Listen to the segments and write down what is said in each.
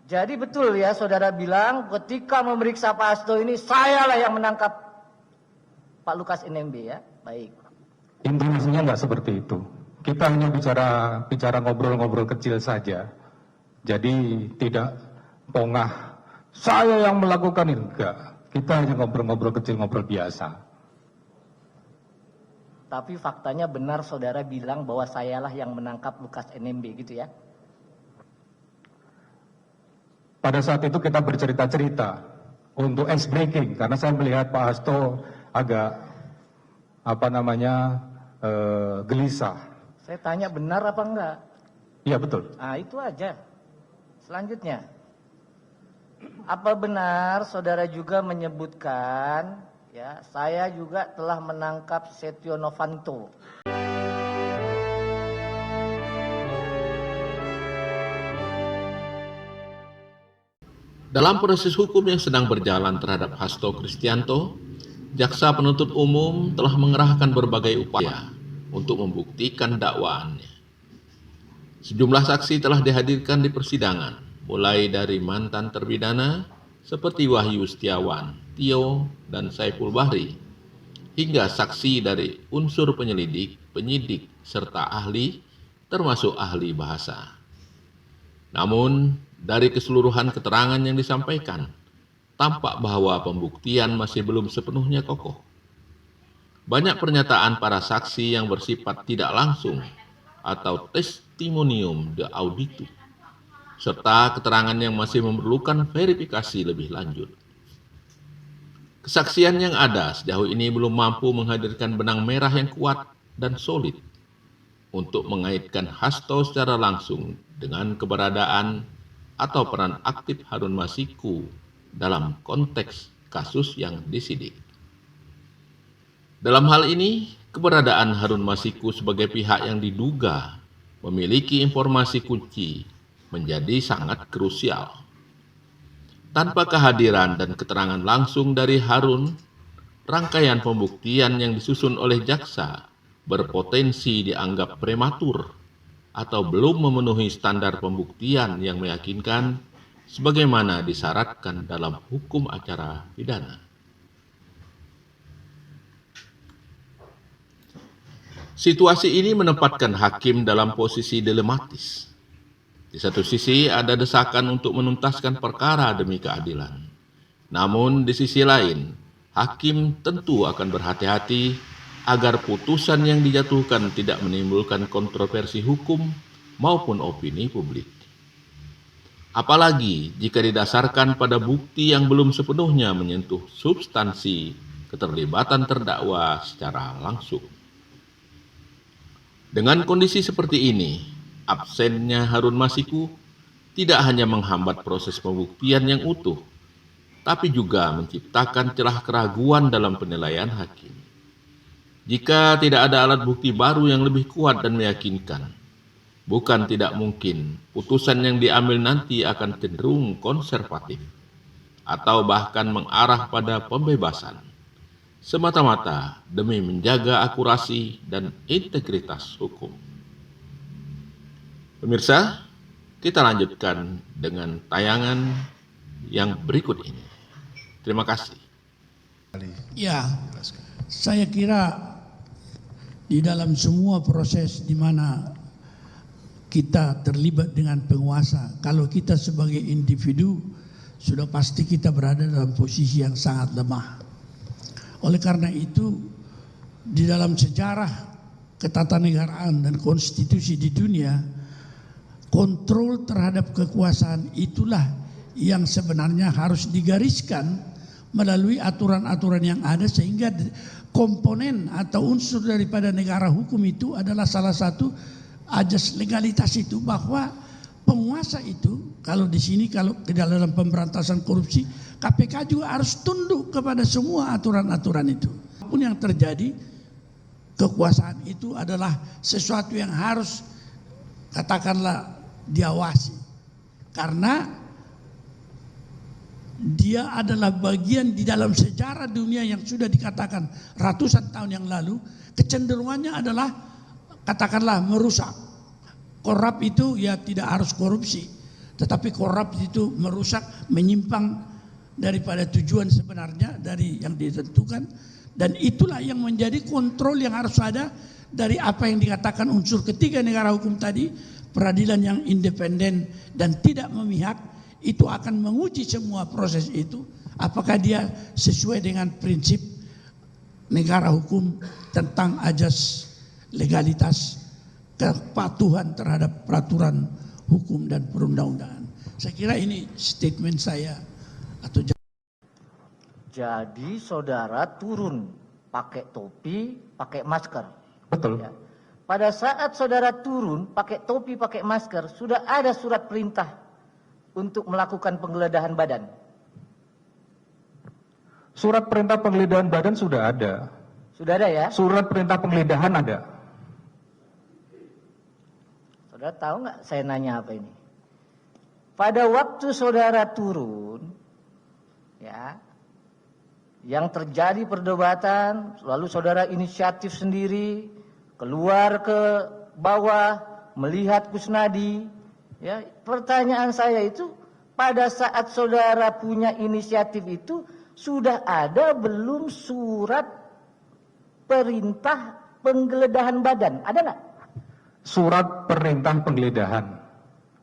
Jadi betul ya saudara bilang ketika memeriksa Pak Hasto ini saya lah yang menangkap Pak Lukas NMB ya. Baik. Intinya nggak seperti itu. Kita hanya bicara ngobrol-ngobrol kecil saja. Jadi tidak pongah saya yang melakukan ini, enggak. Kita hanya ngobrol-ngobrol kecil, ngobrol biasa. Tapi faktanya benar saudara bilang bahwa sayalah yang menangkap Lukas NMB gitu ya. Pada saat itu kita bercerita-cerita untuk ice breaking karena saya melihat Pak Hasto agak gelisah. Saya tanya benar apa enggak? Iya betul. Nah itu aja. Selanjutnya, apa benar saudara juga menyebutkan ya saya juga telah menangkap Setio Novanto? Dalam proses hukum yang sedang berjalan terhadap Hasto Kristianto, jaksa penuntut umum telah mengerahkan berbagai upaya untuk membuktikan dakwaannya. Sejumlah saksi telah dihadirkan di persidangan, mulai dari mantan terpidana seperti Wahyu Setiawan, Tio, dan Saiful Bahri, hingga saksi dari unsur penyelidik, penyidik, serta ahli, termasuk ahli bahasa. Namun, dari keseluruhan keterangan yang disampaikan, tampak bahwa pembuktian masih belum sepenuhnya kokoh. Banyak pernyataan para saksi yang bersifat tidak langsung atau testimonium de auditu, serta keterangan yang masih memerlukan verifikasi lebih lanjut. Kesaksian yang ada sejauh ini belum mampu menghadirkan benang merah yang kuat dan solid untuk mengaitkan Hasto secara langsung dengan keberadaan atau peran aktif Harun Masiku dalam konteks kasus yang disidik. Dalam hal ini, keberadaan Harun Masiku sebagai pihak yang diduga memiliki informasi kunci menjadi sangat krusial. Tanpa kehadiran dan keterangan langsung dari Harun, rangkaian pembuktian yang disusun oleh jaksa berpotensi dianggap prematur atau belum memenuhi standar pembuktian yang meyakinkan sebagaimana disyaratkan dalam hukum acara pidana. Situasi ini menempatkan hakim dalam posisi dilematis. Di satu sisi ada desakan untuk menuntaskan perkara demi keadilan. Namun di sisi lain, hakim tentu akan berhati-hati agar putusan yang dijatuhkan tidak menimbulkan kontroversi hukum maupun opini publik. Apalagi jika didasarkan pada bukti yang belum sepenuhnya menyentuh substansi keterlibatan terdakwa secara langsung. Dengan kondisi seperti ini, absennya Harun Masiku tidak hanya menghambat proses pembuktian yang utuh, tapi juga menciptakan celah keraguan dalam penilaian hakim. Jika tidak ada alat bukti baru yang lebih kuat dan meyakinkan, bukan tidak mungkin putusan yang diambil nanti akan cenderung konservatif atau bahkan mengarah pada pembebasan, semata-mata demi menjaga akurasi dan integritas hukum. Pemirsa, kita lanjutkan dengan tayangan yang berikut ini. Terima kasih. Ya, saya kira di dalam semua proses di mana kita terlibat dengan penguasa, kalau kita sebagai individu sudah pasti kita berada dalam posisi yang sangat lemah. Oleh karena itu, di dalam sejarah ketatanegaraan dan konstitusi di dunia, kontrol terhadap kekuasaan itulah yang sebenarnya harus digariskan melalui aturan-aturan yang ada, sehingga komponen atau unsur daripada negara hukum itu adalah salah satu ajas legalitas itu, bahwa penguasa itu kalau di sini, kalau ke dalam pemberantasan korupsi, KPK juga harus tunduk kepada semua aturan-aturan itu. Apapun yang terjadi, kekuasaan itu adalah sesuatu yang harus katakanlah diawasi, karena dia adalah bagian di dalam sejarah dunia yang sudah dikatakan ratusan tahun yang lalu, kecenderungannya adalah katakanlah merusak. Korup itu ya tidak harus korupsi, Tetapi korup itu merusak, menyimpang daripada tujuan sebenarnya dari yang ditentukan. Dan itulah yang menjadi kontrol yang harus ada dari apa yang dikatakan unsur ketiga negara hukum tadi, peradilan yang independen dan tidak memihak, itu akan menguji semua proses itu, apakah dia sesuai dengan prinsip negara hukum tentang ajas legalitas, kepatuhan terhadap peraturan hukum dan perundang-undangan. Saya kira ini statement saya. Jadi saudara turun pakai topi, pakai masker. Betul. Ya. Pada saat saudara turun pakai topi, pakai masker, sudah ada surat perintah untuk melakukan penggeledahan badan. Surat perintah penggeledahan badan sudah ada. Sudah ada ya? Surat perintah penggeledahan ada. Saudara tahu nggak saya nanya apa ini? Pada waktu saudara turun, ya, yang terjadi perdebatan, lalu saudara inisiatif sendiri, keluar ke bawah, melihat Kusnadi, ya, pertanyaan saya itu, pada saat saudara punya inisiatif itu, sudah ada belum surat perintah penggeledahan badan? Ada nggak? Surat perintah penggeledahan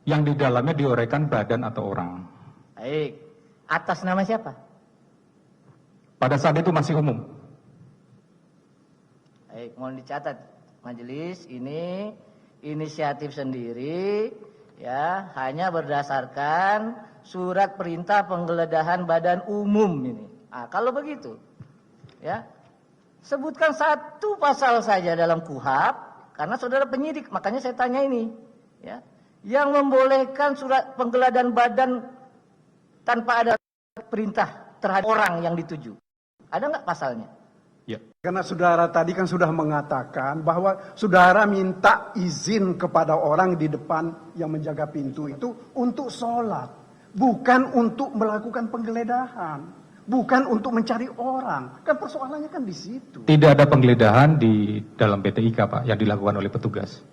yang di dalamnya diuraikan badan atau orang. Baik, atas nama siapa? Pada saat itu masih umum. Baik, mohon dicatat majelis, ini inisiatif sendiri, ya, hanya berdasarkan surat perintah penggeledahan badan umum ini. Nah, kalau begitu, ya, sebutkan satu pasal saja dalam KUHP, karena saudara penyidik, makanya saya tanya ini, ya, yang membolehkan surat penggeledahan badan tanpa ada perintah terhadap orang yang dituju. Ada nggak pasalnya? Ya. Karena saudara tadi kan sudah mengatakan bahwa saudara minta izin kepada orang di depan yang menjaga pintu itu untuk sholat. Bukan untuk melakukan penggeledahan. Bukan untuk mencari orang. Kan persoalannya kan di situ. Tidak ada penggeledahan di dalam PTIK, Pak, yang dilakukan oleh petugas.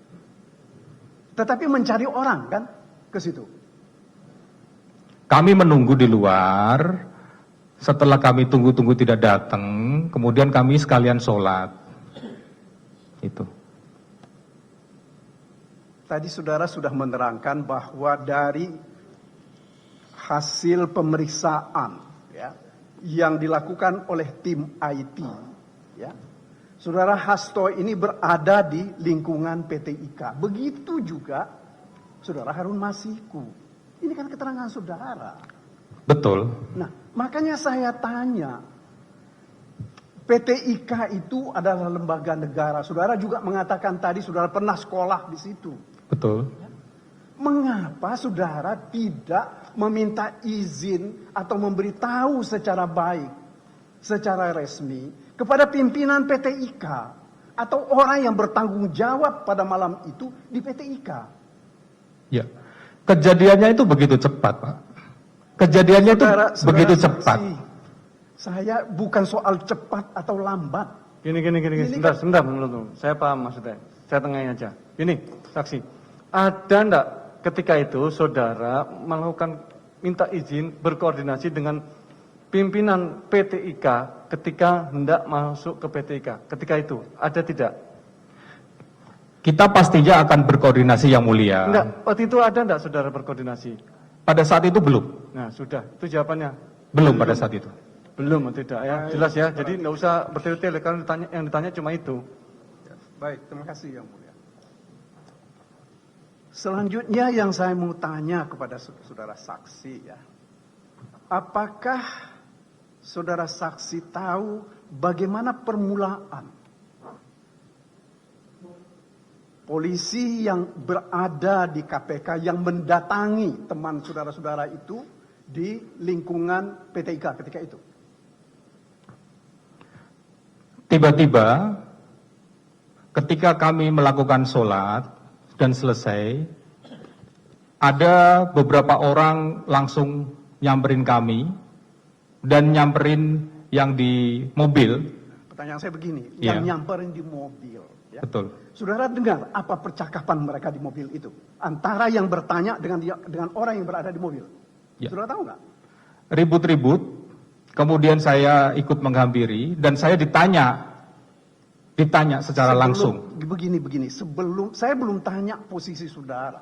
Tetapi mencari orang kan ke situ. Kami menunggu di luar. Setelah kami tunggu-tunggu tidak datang, kemudian kami sekalian sholat. Itu. Tadi saudara sudah menerangkan bahwa dari hasil pemeriksaan, ya, yang dilakukan oleh tim IT, ya, saudara Hasto ini berada di lingkungan PT IKA. Begitu juga saudara Harun Masiku. Ini kan keterangan saudara. Betul. Nah, makanya saya tanya, PT IKA itu adalah lembaga negara. Saudara juga mengatakan tadi saudara pernah sekolah di situ. Betul. Mengapa saudara tidak meminta izin atau memberitahu secara baik, secara resmi kepada pimpinan PT IKA atau orang yang bertanggung jawab pada malam itu di PT IKA? Ya. Kejadiannya itu begitu cepat, Pak. Kejadiannya itu begitu cepat. Saya bukan soal cepat atau lambat. Gini. Sebentar. Saya paham maksudnya. Saya tengahin aja. Gini, saksi. Ada enggak ketika itu saudara melakukan minta izin berkoordinasi dengan pimpinan PT IKA ketika hendak masuk ke PT IKA? Ketika itu, ada tidak? Kita pastinya akan berkoordinasi yang mulia. Enggak, waktu itu ada enggak saudara berkoordinasi? Pada saat itu belum. Nah, sudah. Itu jawabannya. Belum pada saat itu. Belum, tidak ya. Jelas ya. Jadi enggak usah bertele-tele karena yang ditanya cuma itu. Baik, terima kasih Yang Mulia. Selanjutnya yang saya mau tanya kepada saudara saksi, ya. Apakah saudara saksi tahu bagaimana permulaan polisi yang berada di KPK yang mendatangi teman saudara-saudara itu di lingkungan PT IKA ketika itu? Tiba-tiba ketika kami melakukan sholat dan selesai, ada beberapa orang langsung nyamperin kami dan nyamperin yang di mobil. Pertanyaan saya begini, Ya. yang nyamperin di mobil, Ya. Betul. Saudara dengar apa percakapan mereka di mobil itu? Antara yang bertanya dengan orang yang berada di mobil. Ya. Saudara tahu nggak? Ribut-ribut, kemudian saya ikut menghampiri dan saya ditanya secara langsung. Begini, sebelum saya belum tanya posisi saudara.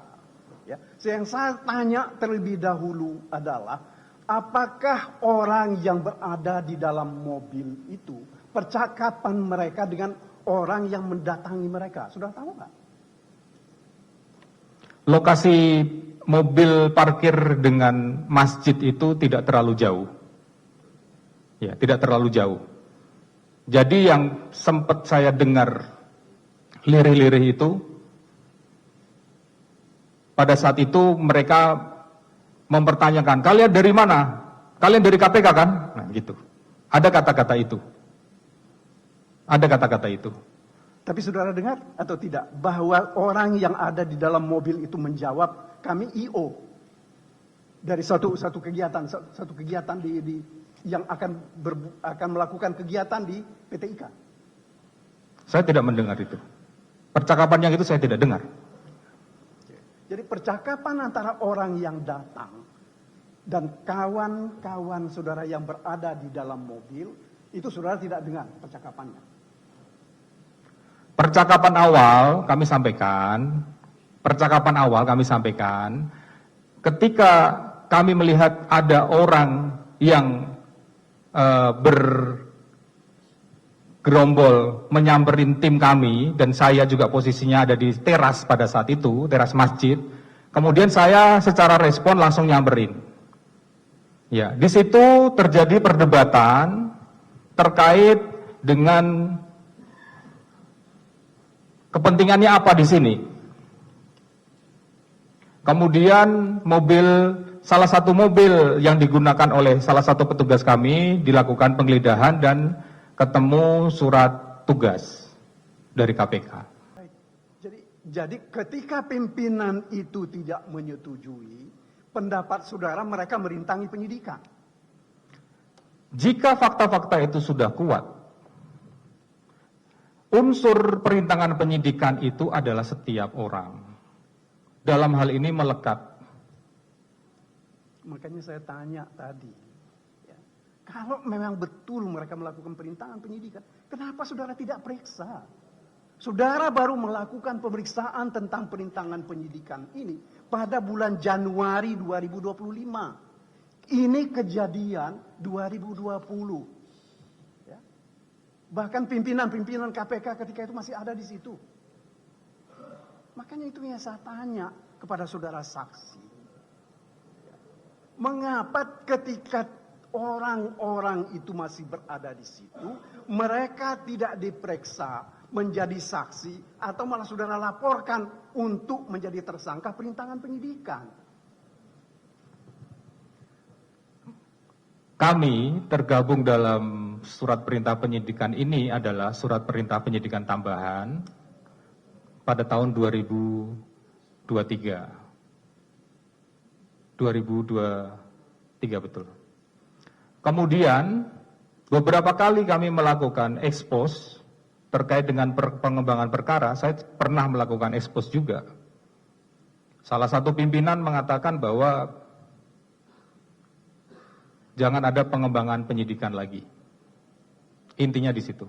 Ya. Yang saya tanya terlebih dahulu adalah apakah orang yang berada di dalam mobil itu percakapan mereka dengan orang yang mendatangi mereka. Sudah tahu nggak? Lokasi mobil parkir dengan masjid itu tidak terlalu jauh. Ya, tidak terlalu jauh. Jadi yang sempat saya dengar lirih-lirih itu, pada saat itu mereka mempertanyakan, kalian dari mana? Kalian dari KPK kan? Nah gitu. Ada kata-kata itu. Ada kata-kata itu. Tapi saudara dengar atau tidak bahwa orang yang ada di dalam mobil itu menjawab kami IO dari satu kegiatan yang akan melakukan kegiatan di PT IKA. Saya tidak mendengar itu. Percakapan yang itu saya tidak dengar. Jadi percakapan antara orang yang datang dan kawan-kawan saudara yang berada di dalam mobil itu saudara tidak dengar percakapannya. Percakapan awal kami sampaikan, ketika kami melihat ada orang yang bergerombol menyamperin tim kami, dan saya juga posisinya ada di teras pada saat itu, teras masjid, kemudian saya secara respon langsung nyamperin. Ya, di situ terjadi perdebatan terkait dengan kepentingannya apa di sini. Kemudian salah satu mobil yang digunakan oleh salah satu petugas kami dilakukan penggeledahan dan ketemu surat tugas dari KPK. Jadi ketika pimpinan itu tidak menyetujui pendapat saudara, mereka merintangi penyidikan. Jika fakta-fakta itu sudah kuat, unsur perintangan penyidikan itu adalah setiap orang. Dalam hal ini melekat. Makanya saya tanya tadi, ya, kalau memang betul mereka melakukan perintangan penyidikan, kenapa saudara tidak periksa? Saudara baru melakukan pemeriksaan tentang perintangan penyidikan ini pada bulan Januari 2025. Ini kejadian 2020. Ya. Bahkan pimpinan-pimpinan KPK ketika itu masih ada di situ. Makanya itu yang saya tanya kepada saudara saksi. Mengapa ketika orang-orang itu masih berada di situ, mereka tidak diperiksa menjadi saksi atau malah saudara laporkan untuk menjadi tersangka perintangan penyidikan? Kami tergabung dalam surat perintah penyidikan ini adalah surat perintah penyidikan tambahan pada tahun 2023 betul. Kemudian beberapa kali kami melakukan ekspos terkait dengan pengembangan perkara. Saya pernah melakukan ekspos juga. Salah satu pimpinan mengatakan bahwa jangan ada pengembangan penyidikan lagi. Intinya di situ.